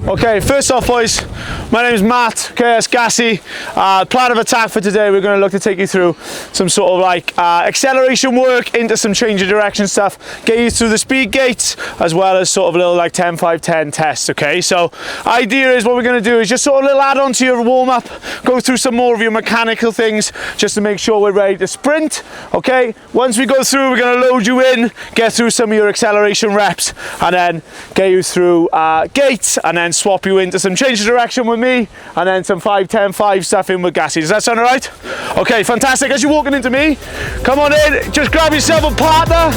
Okay, first off boys, my name is Matt, okay, that's Gassy. Plan of attack for today, we're going to look to take you through some sort of like acceleration work into some change of direction stuff, get you through the speed gates, as well as sort of a little like 10-5-10 tests, okay? So idea is what we're going to do is just sort of a little add on to your warm up, go through some more of your mechanical things, just to make sure we're ready to sprint, okay? Once we go through, we're going to load you in, get through some of your acceleration reps, and then get you through gates, and then swap you into some change of direction with me, and then some 5-10-5 stuff in with Gassy. Does that sound all right? Okay, fantastic. As you're walking into me, come on in, just grab yourself a partner.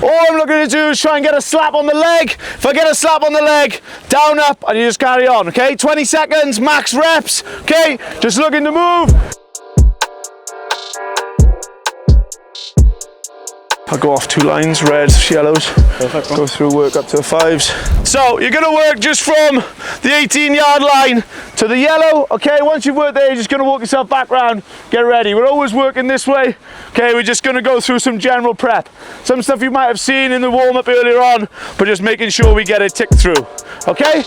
All I'm looking to do is try and get a slap on the leg. If I get a slap on the leg, down, up, and you just carry on, okay? 20 seconds, max reps, okay? Just looking to move. I'll go off 2 lines, reds, yellows. Perfect. Go through, work up to the 5s. So you're gonna work just from the 18-yard line to the yellow, okay? Once you've worked there, you're just gonna walk yourself back round, get ready. We're always working this way, okay? We're just gonna go through some general prep. Some stuff you might have seen in the warm-up earlier on, but just making sure we get it ticked through, okay?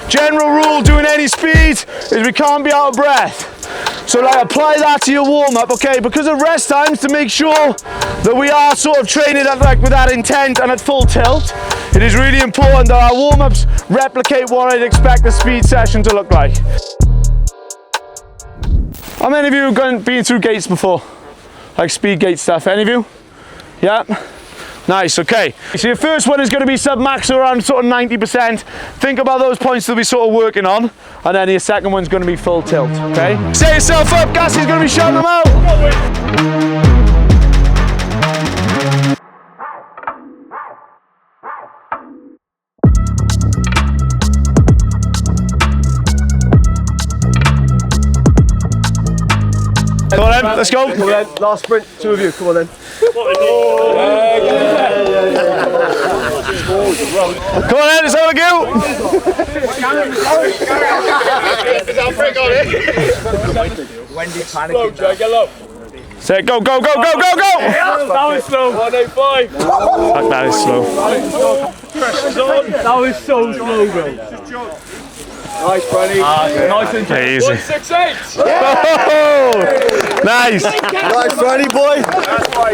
General rule doing any speed is we can't be out of breath. So like apply that to your warm-up, okay? Because of rest times, to make sure that we are sort of training at, like with that intent and at full tilt, it is really important that our warm-ups replicate what I'd expect a speed session to look like. How many of you have been through gates before? Like speed gate stuff, any of you? Yeah? Nice, okay. So your first one is going to be sub-max around sort of 90%. Think about those points that we're sort of working on. And then your second one's going to be full tilt, okay? Set yourself up, Gassy's going to be shouting them out. Come on then, let's go. Come on then, last sprint, 2 of you, come on then. Come on then, let's have a go. Wendy panicking. Say go, go, go, go, go, go! That was slow. 185. Fuck, that is slow. That was so slow, bro. Nice, Brenny. Nice and easy. 168. Oh, nice. Nice, Brenny, boy.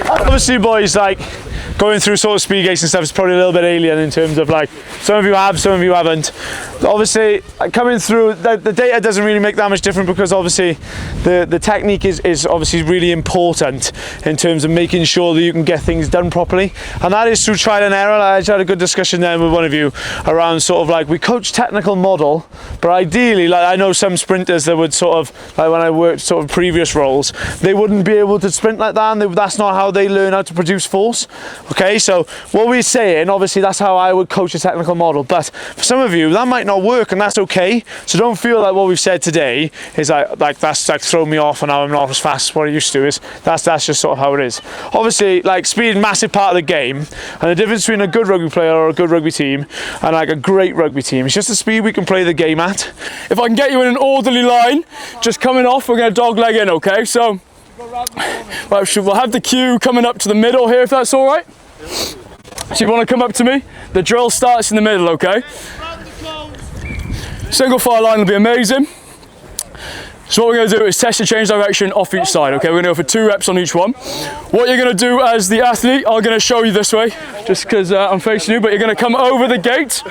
Obviously, boys, like going through sort of speed gates and stuff is probably a little bit alien in terms of like some of you have, some of you haven't. Obviously, coming through, the data doesn't really make that much difference because obviously the technique is obviously really important in terms of making sure that you can get things done properly, and that is through trial and error. I just had a good discussion there with one of you around sort of like we coach technical model, but ideally, like I know some sprinters that would sort of, like when I worked sort of previous roles, they wouldn't be able to sprint like that, and that's not how they learn how to produce force. Okay, so what we're saying, obviously that's how I would coach a technical model, but for some of you that might not work, and that's okay. So don't feel like what we've said today is like that's like thrown me off and now I'm not as fast as what I used to. Is that's just sort of how it is. Obviously, like speed is a massive part of the game, and the difference between a good rugby player or a good rugby team and like a great rugby team is just the speed we can play the game at. If I can get you in an orderly line, just coming off, we're going to dog leg in, okay? So we'll have the cue coming up to the middle here, if that's all right. So you want to come up to me? The drill starts in the middle, okay? Single file line will be amazing. So what we're going to do is test the change direction off each side, okay? We're going to go for 2 reps on each one. What you're going to do as the athlete, I'm going to show you this way, just because I'm facing you, but you're going to come over the gate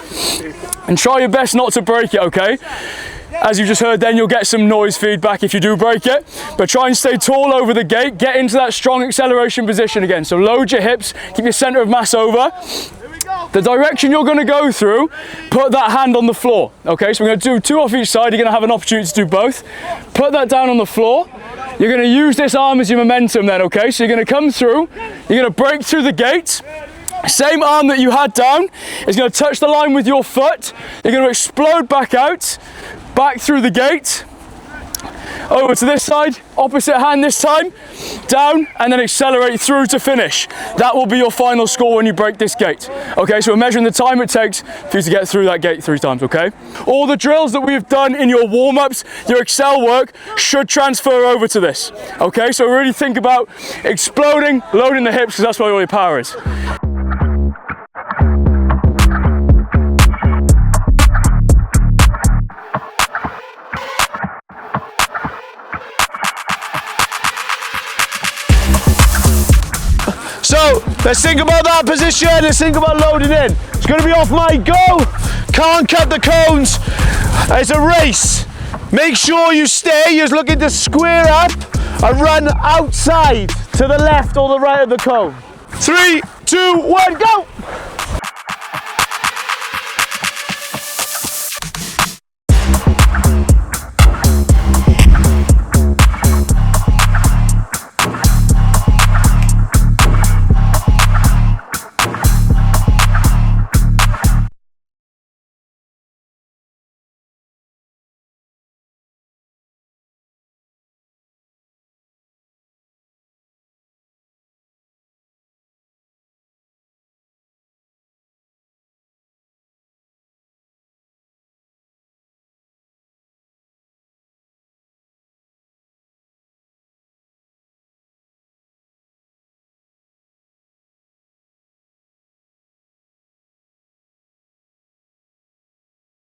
and try your best not to break it, okay? As you just heard then, you'll get some noise feedback if you do break it, but try and stay tall over the gate, get into that strong acceleration position again. So load your hips, keep your center of mass over. The direction you're going to go through, put that hand on the floor, okay? So we're going to do 2 off each side. You're going to have an opportunity to do both. Put that down on the floor. You're going to use this arm as your momentum then, okay? So you're going to come through, you're going to break through the gate. Same arm that you had down is going to touch the line with your foot. You're going to explode back out, back through the gate. over to this side, opposite hand this time, down, and then accelerate through to finish. That will be your final score when you break this gate. Okay, so we're measuring the time it takes for you to get through that gate 3 times, okay? All the drills that we've done in your warm-ups, your Excel work, should transfer over to this. Okay, so really think about exploding, loading the hips, because that's where all your power is. So let's think about that position, let's think about loading in. It's going to be off my go, can't cut the cones. It's a race. Make sure you stay, you're looking to square up and run outside to the left or the right of the cone. 3, 2, 1, go!